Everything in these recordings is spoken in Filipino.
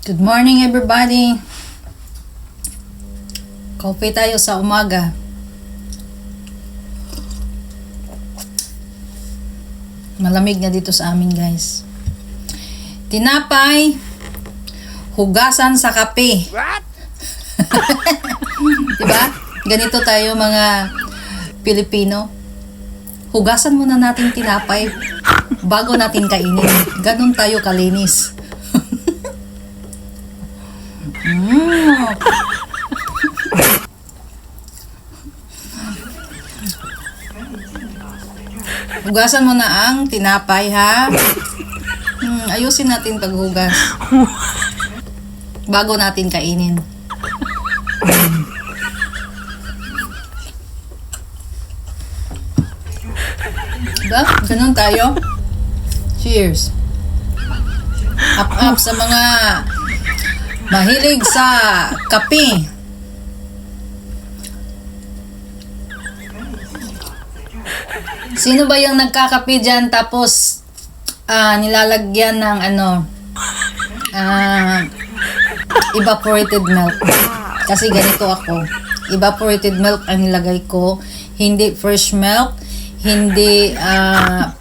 Good morning everybody. Coffee tayo sa umaga. Malamig na dito sa amin, guys. Tinapay, hugasan sa kape. What? Diba? Ganito tayo mga Pilipino. Hugasan muna natin tinapay bago natin kainin. Ganon tayo kalinis. Hugasan mo na ang tinapay, ha? Ayusin natin paghugas bago natin kainin. Diba? Ganun tayo. Cheers. Up sa mga mahilig sa kape. Sino ba yung nagkakape dyan tapos nilalagyan ng evaporated milk? Kasi ganito ako. Evaporated milk ang nilagay ko. Hindi fresh milk. Hindi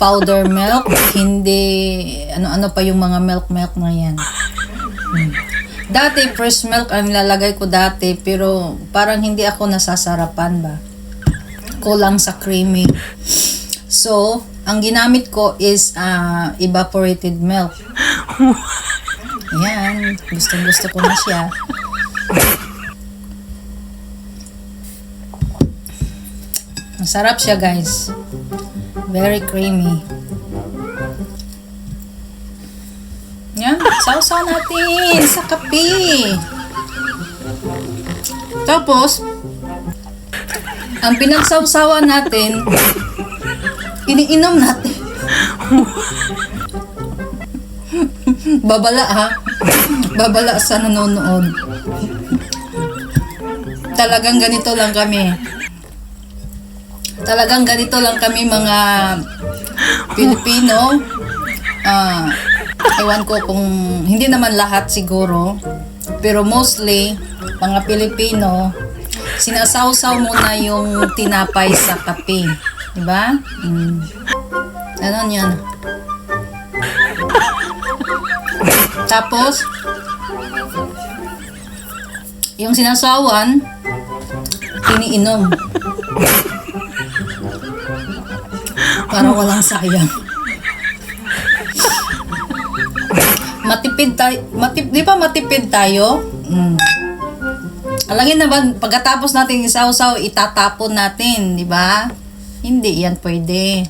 powder milk. Hindi ano pa yung mga milk na yan. Dati fresh milk ang nilalagay ko dati, pero parang hindi ako nasasarapan ba. Kulang sa creamy. So, ang ginamit ko is evaporated milk. Ayan, gusto ko na siya. Masarap siya, guys. Very creamy. Yan, sausaw natin sa kape. Tapos, ang pinagsawsawan natin, iniinom natin. Babala, ha? Babala sa nanonood. Talagang ganito lang kami. Mga Pilipino. Ewan ko kung hindi naman lahat siguro, pero mostly mga Pilipino, sinasawsaw muna yung tinapay sa kape, di ba? Ganon yan. Tapos yung sinasawan, iniinom para walang sayang. Di ba matipid tayo? Alangin na ba, pagkatapos natin isawsaw, itatapon natin, di ba? Hindi yan pwede.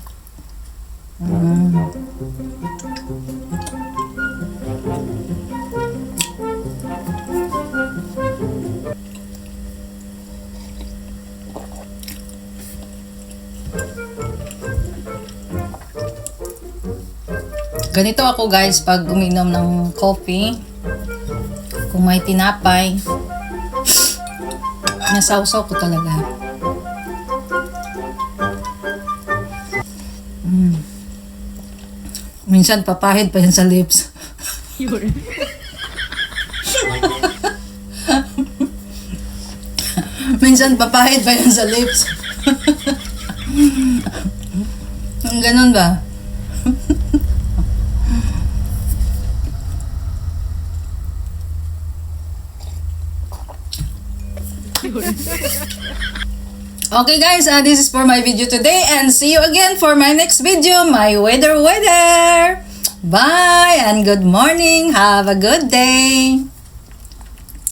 Ganito ako, guys, pag uminom ng coffee, kung may tinapay, nasawsaw ko talaga. Minsan papahid pa yan sa lips. Minsan papahid pa yan sa lips. Ganun ba? Okay, guys, this is for my video today, and see you again for my next video, my weather. Bye and good morning. Have a good day.